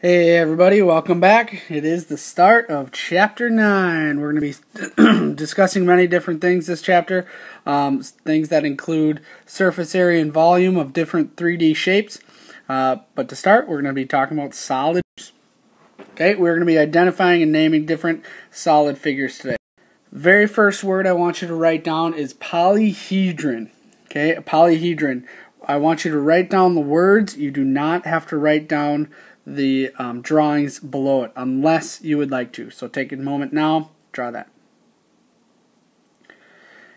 Hey everybody, welcome back. It is the start of Chapter 9. We're going to be discussing many different things this chapter. Things that include surface area and volume of different 3D shapes. But to start, we're going to be talking about solids. Okay, we're going to be identifying and naming different solid figures today. Very first word I want you to write down is polyhedron. Okay, a polyhedron. I want you to write down the words. You do not have to write down the drawings below it unless you would like to. So take a moment now, draw that.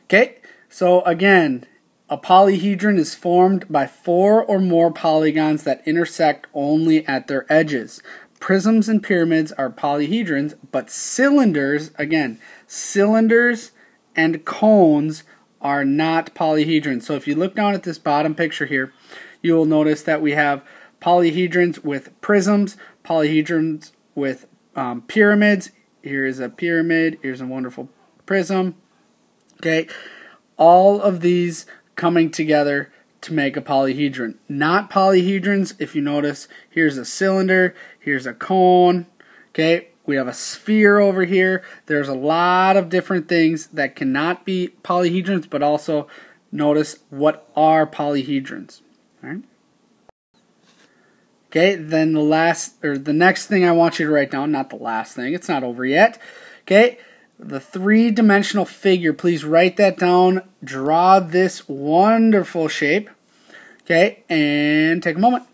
Okay, so again, a polyhedron is formed by 4 or more polygons that intersect only at their edges. Prisms and pyramids are polyhedrons, but cylinders, again, cylinders and cones are not polyhedrons. So if you look down at this bottom picture here, you will notice that we have polyhedrons with prisms, polyhedrons with pyramids. Here is a pyramid, here's a wonderful prism. Okay, all of these coming together to make a polyhedron. Not polyhedrons, if you notice, here's a cylinder, here's a cone. Okay, we have a sphere over here. There's a lot of different things that cannot be polyhedrons, but also notice what are polyhedrons. All right. Okay, then the next thing I want you to write down, not the last thing, it's not over yet. Okay, the three-dimensional figure, please write that down. Draw this wonderful shape. Okay, and take a moment.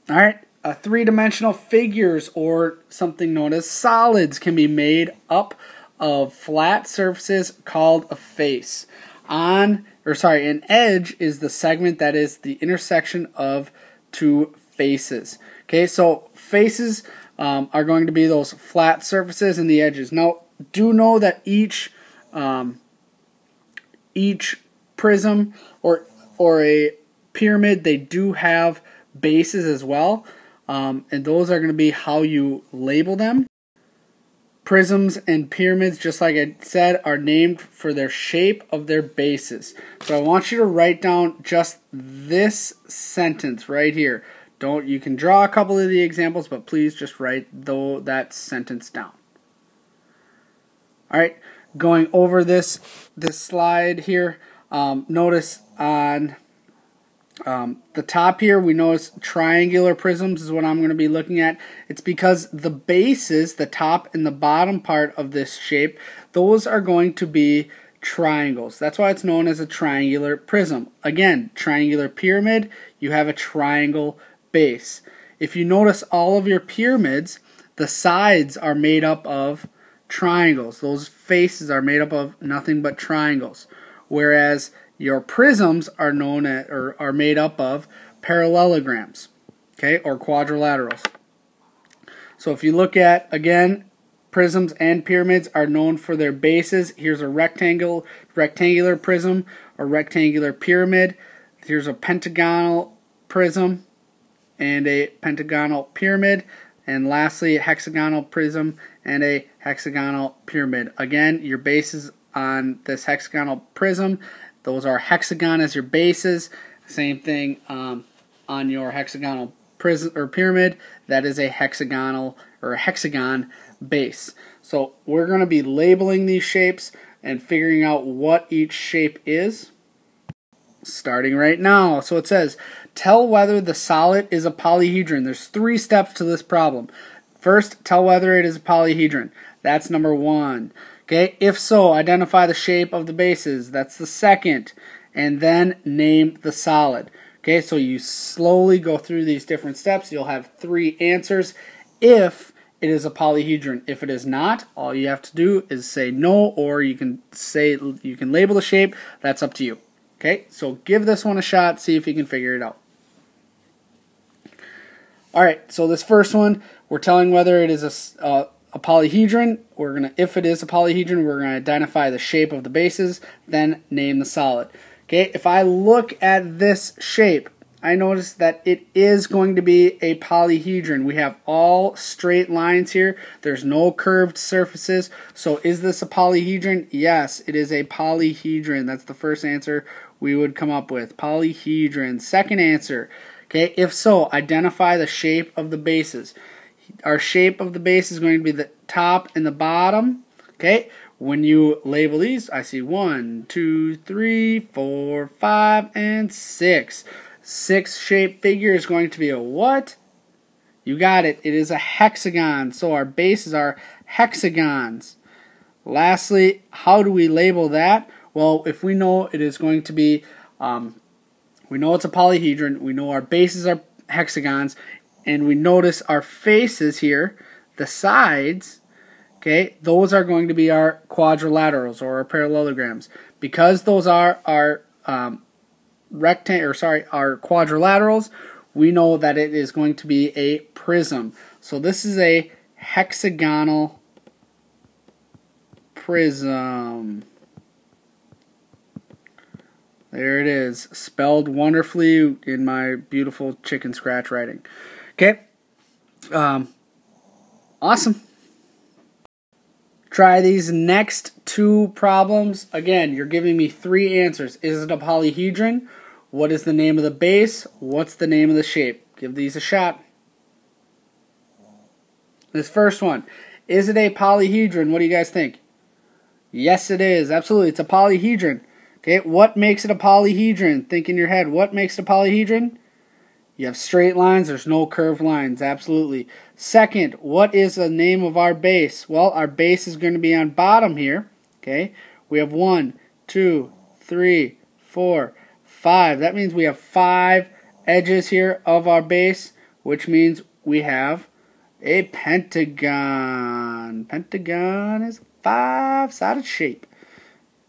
All right, three-dimensional figures, or something known as solids, can be made up of flat surfaces called a face. An edge is the segment that is the intersection of two faces. Okay, so faces are going to be those flat surfaces and the edges. Now, do know that each prism or a pyramid, they do have bases as well, and those are going to be how you label them. Prisms and pyramids, just like I said, are named for their shape of their bases. So I want you to write down just this sentence right here. You can draw a couple of the examples, but please just write that sentence down. All right, going over this slide here, notice on the top here, we notice triangular prisms is what I'm going to be looking at. It's because the bases, the top and the bottom part of this shape, those are going to be triangles. That's why it's known as a triangular prism. Again, triangular pyramid, you have a triangle base. If you notice all of your pyramids, the sides are made up of triangles. Those faces are made up of nothing but triangles. Whereas your prisms are made up of parallelograms, okay, or quadrilaterals. So if you look at, again, prisms and pyramids are known for their bases. Here's a rectangular prism or rectangular pyramid. Here's a pentagonal prism and a pentagonal pyramid. And lastly, a hexagonal prism and a hexagonal pyramid. Again, your bases on this hexagonal prism, those are hexagon as your bases. Same thing on your hexagonal prism or pyramid. That is a hexagonal or a hexagon base. So we're going to be labeling these shapes and figuring out what each shape is, starting right now. So it says, tell whether the solid is a polyhedron. There's 3 steps to this problem. First, tell whether it is a polyhedron. That's number 1. Okay, if so, identify the shape of the bases. That's the second. And then name the solid. Okay, so you slowly go through these different steps. You'll have 3 answers if it is a polyhedron. If it is not, all you have to do is say no, or you can label the shape. That's up to you. Okay, so give this one a shot. See if you can figure it out. All right, so this first one, we're telling whether it is a polyhedron. If it is a polyhedron, we're gonna identify the shape of the bases, then name the solid. Okay, if I look at this shape, I notice that it is going to be a polyhedron. We have all straight lines here. There's no curved surfaces. So is this a polyhedron? Yes, it is a polyhedron. That's the first answer we would come up with. Polyhedron. Second answer. Okay, if so, identify the shape of the bases. Our shape of the base is going to be the top and the bottom. Okay, when you label these, I see 1, 2, 3, 4, 5, and 6. 6-shaped figure is going to be a what? You got it. It is a hexagon. So our bases are hexagons. Lastly, how do we label that? Well, if we know it is going to be, we know it's a polyhedron, we know our bases are hexagons, and we notice our faces here, the sides, okay, those are going to be our quadrilaterals or our parallelograms. Because those are our our quadrilaterals, we know that it is going to be a prism. So this is a hexagonal prism. There it is, spelled wonderfully in my beautiful chicken scratch writing. Okay, awesome. Try these next 2 problems. Again, you're giving me 3 answers. Is it a polyhedron? What is the name of the base? What's the name of the shape? Give these a shot. This first one, is it a polyhedron? What do you guys think? Yes, it is. Absolutely, it's a polyhedron. Okay, what makes it a polyhedron? Think in your head, what makes it a polyhedron? You have straight lines, there's no curved lines, absolutely. Second, what is the name of our base? Well, our base is going to be on bottom here. Okay, we have 1, 2, 3, 4, 5. That means we have 5 edges here of our base, which means we have a pentagon. Pentagon is a 5-sided shape.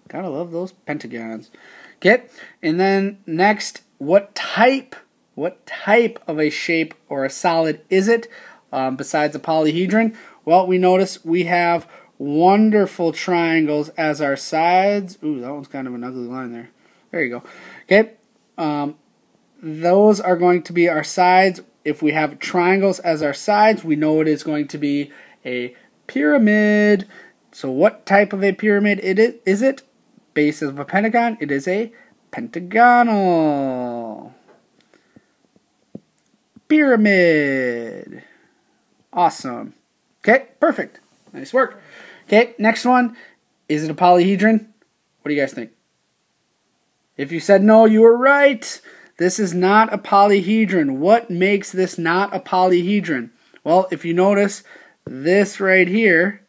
Gotta love those pentagons. Okay, and then next, what type of a shape or a solid is it besides a polyhedron? Well, we notice we have wonderful triangles as our sides. Ooh, that one's kind of an ugly line there. There you go. Okay, those are going to be our sides. If we have triangles as our sides, we know it is going to be a pyramid. So what type of a pyramid is it? Base of a pentagon, it is a pentagonal pyramid. Awesome. Okay, perfect. Nice work. Okay, next one. Is it a polyhedron? What do you guys think? If you said no, you were right. This is not a polyhedron. What makes this not a polyhedron? Well, if you notice, this right here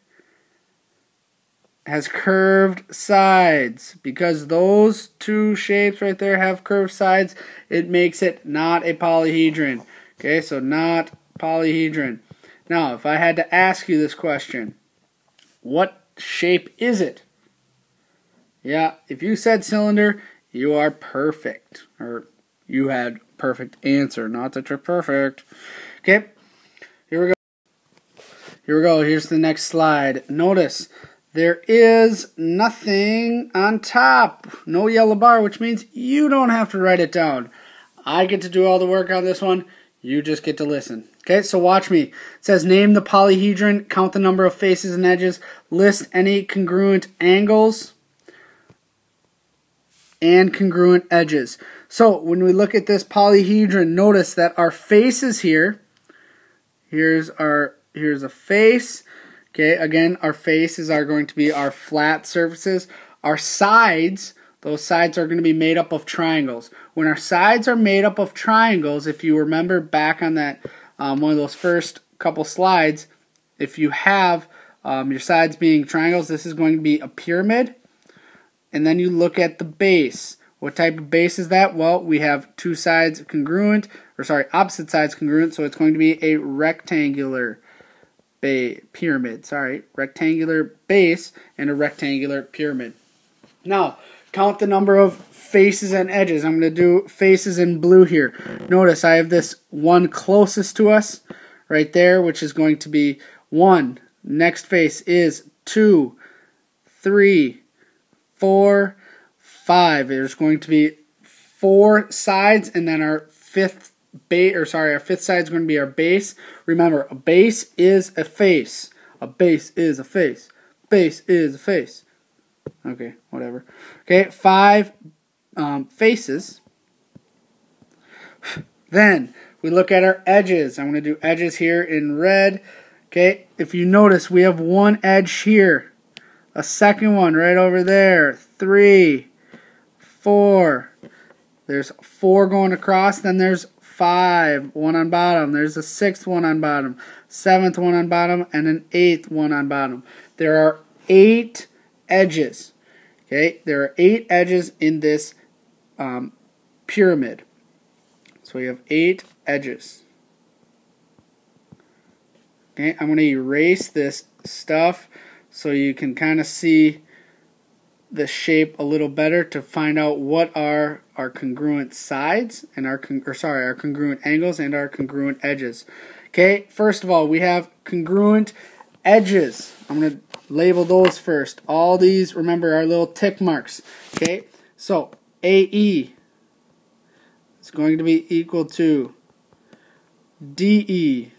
has curved sides. Because those 2 shapes right there have curved sides, it makes it not a polyhedron. Okay, so not polyhedron. Now, if I had to ask you this question, what shape is it? Yeah, if you said cylinder, you are perfect. Or you had perfect answer. Not that you're perfect. Okay, here we go. Here we go. Here's the next slide. Notice there is nothing on top. No yellow bar, which means you don't have to write it down. I get to do all the work on this one. You just get to listen. Okay, so watch me. It says name the polyhedron, count the number of faces and edges, list any congruent angles and congruent edges. So when we look at this polyhedron, notice that our faces here, here's a face. Okay, again, our faces are going to be our flat surfaces. Our sides, those sides are going to be made up of triangles. When our sides are made up of triangles, if you remember back on that one of those first couple slides, if you have your sides being triangles, this is going to be a pyramid. And then you look at the base. What type of base is that? Well, we have 2 sides congruent, opposite sides congruent, so it's going to be a rectangular pyramid. Rectangular base and a rectangular pyramid. Now, count the number of faces and edges. I'm going to do faces in blue here. Notice I have this one closest to us right there, which is going to be 1. Next face is 2, 3, 4, 5. There's going to be 4 sides, and then our fifth side is going to be our base. Remember, a base is a face. A base is a face. Base is a face. Okay, whatever. Okay, 5 faces. Then we look at our edges. I'm going to do edges here in red. Okay, if you notice, we have one edge here, a second one right over there, 3, 4. There's 4 going across, then there's 5, one on bottom. There's a 6th one on bottom, 7th one on bottom, and an 8th one on bottom. There are 8 edges. Okay, there are 8 edges in this pyramid. So we have 8 edges. Okay, I'm going to erase this stuff so you can kind of see the shape a little better to find out what are our congruent sides and our congruent angles and our congruent edges. Okay, first of all, we have congruent edges. I'm going to label those first. All these, remember, are little tick marks. Okay, so AE is going to be equal to DE,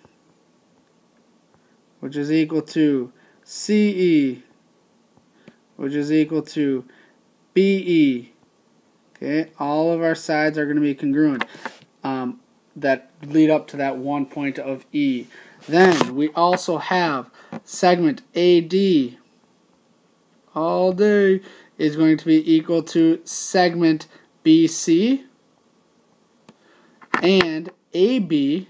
which is equal to CE, which is equal to BE. Okay, all of our sides are going to be congruent that lead up to that one point of E. Then we also have segment AD all day is going to be equal to segment BC, and AB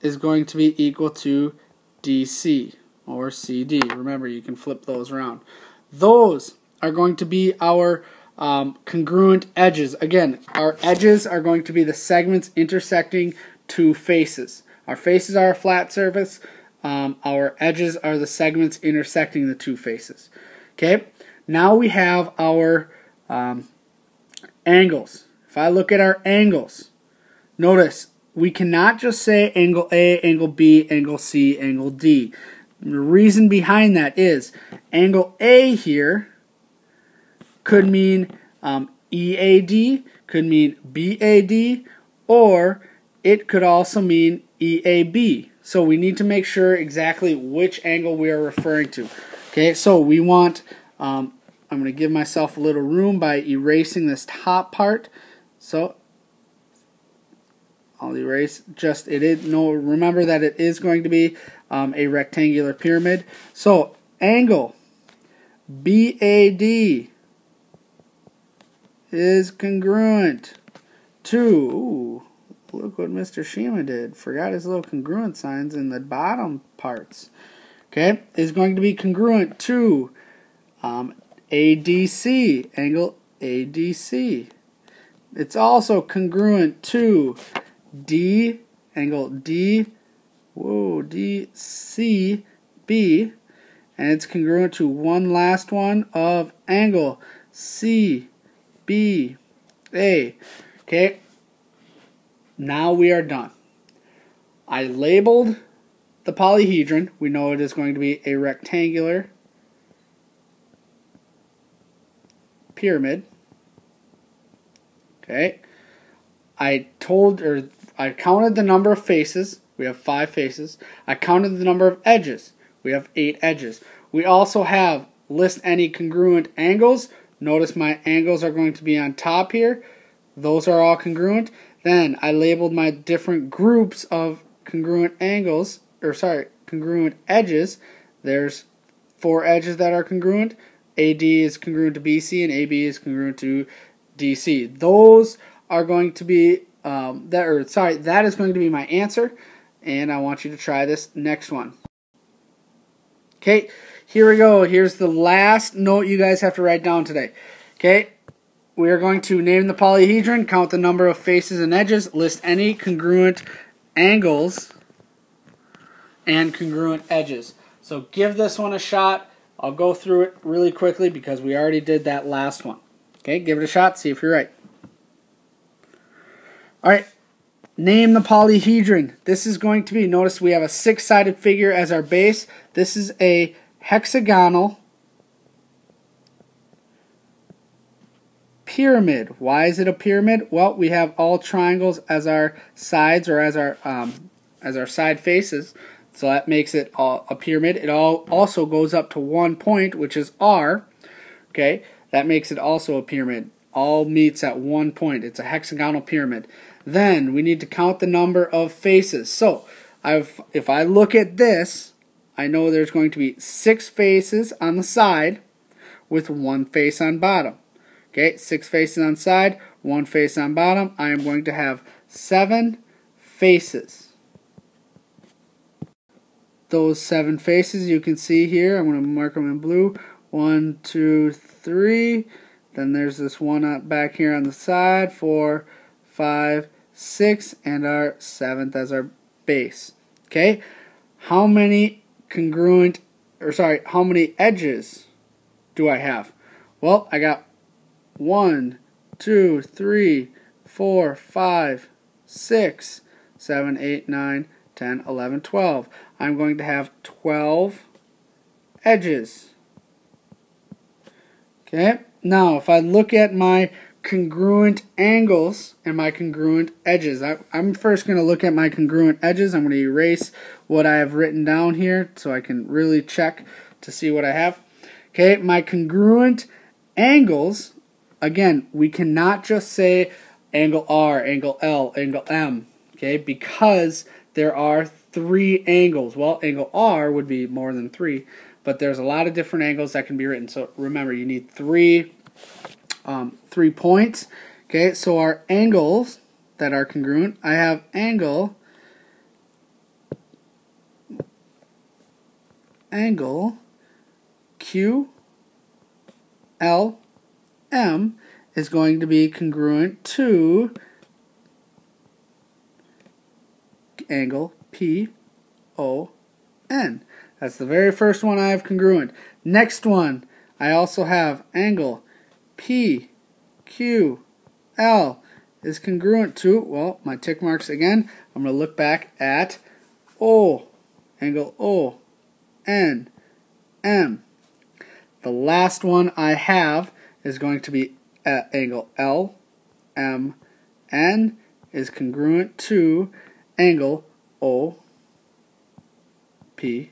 is going to be equal to DC or CD. Remember, you can flip those around. Those are going to be our congruent edges. Again, our edges are going to be the segments intersecting two faces. Our faces are a flat surface. Our edges are the segments intersecting the two faces. Okay, now we have our angles. If I look at our angles, notice we cannot just say angle A, angle B, angle C, angle D. The reason behind that is angle A here could mean EAD, could mean BAD, or it could also mean EAB. So we need to make sure exactly which angle we are referring to. Okay, so we want, I'm going to give myself a little room by erasing this top part. So I'll erase just it is no. Remember that it is going to be a rectangular pyramid. So angle BAD is congruent to. Ooh, look what Mr. Shima did. Forgot his little congruent signs in the bottom parts. Okay, is going to be congruent to ADC, angle ADC. It's also congruent to angle DCB, and it's congruent to one last one of angle CBA. Okay, now we are done. I labeled the polyhedron. We know it is going to be a rectangular pyramid. Okay, I counted the number of faces. We have 5 faces. I counted the number of edges. We have 8 edges. We also have list any congruent angles. Notice my angles are going to be on top here. Those are all congruent. Then I labeled my different groups of congruent angles, congruent edges. There's 4 edges that are congruent. AD is congruent to BC and AB is congruent to DC. Those are going to be that is going to be my answer, and I want you to try this next one. Okay, here we go. Here's the last note you guys have to write down today. Okay, we are going to name the polyhedron, count the number of faces and edges, list any congruent angles and congruent edges. So give this one a shot. I'll go through it really quickly because we already did that last one. Okay, give it a shot, see if you're right. Alright, name the polyhedron. This is going to be, notice we have a 6-sided figure as our base. This is a hexagonal pyramid. Why is it a pyramid? Well, we have all triangles as our sides or as our side faces. So that makes it a pyramid. It also goes up to one point, which is R. Okay, that makes it also a pyramid. all meets at one point. It's a hexagonal pyramid. Then we need to count the number of faces. So if I look at this, I know there's going to be 6 faces on the side with 1 face on bottom. Okay, 6 faces on side, 1 face on bottom. I am going to have 7 faces. Those 7 faces you can see here, I'm going to mark them in blue. 1, 2, 3. Then there's this one up back here on the side. 4, 5, 6, and our 7th as our base. Okay, how many how many edges do I have? Well, I got 1, 2, 3, 4, 5, 6, 7, 8, 9, 10, 11, 12. I'm going to have 12 edges. Okay, now if I look at my congruent angles and my congruent edges, I'm first going to look at my congruent edges. I'm going to erase what I have written down here so I can really check to see what I have. Okay, my congruent angles, again, we cannot just say angle R, angle L, angle M, okay, because there are 3 angles. Well, angle R would be more than 3, but there's a lot of different angles that can be written. So remember, you need 3 points. Okay, so our angles that are congruent, I have angle Q L M is going to be congruent to angle P O N. That's the very first one I have congruent. Next one, I also have angle P Q L is congruent to, well, my tick marks again. I'm going to look back at O, angle O N M. The last one I have is going to be angle L M N is congruent to angle O P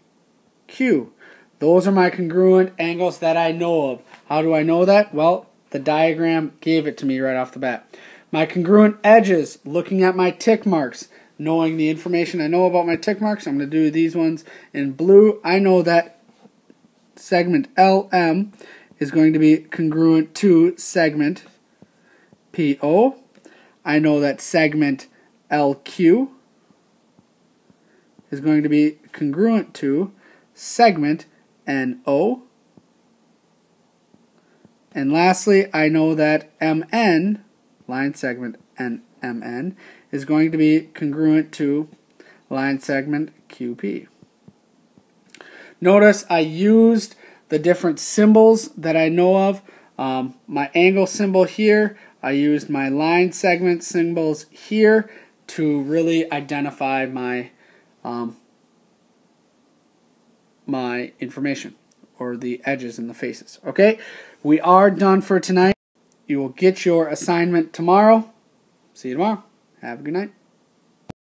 Q. Those are my congruent angles that I know of. How do I know that? Well, the diagram gave it to me right off the bat. My congruent edges, looking at my tick marks, knowing the information I know about my tick marks, I'm going to do these ones in blue. I know that segment LM is going to be congruent to segment PO. I know that segment LQ is going to be congruent to segment NO. And lastly, I know that MN, line segment MN, is going to be congruent to line segment QP. Notice I used the different symbols that I know of. My angle symbol here, I used my line segment symbols here to really identify my my information, or the edges and the faces. Okay, we are done for tonight. You will get your assignment tomorrow. See you tomorrow. Have a good night.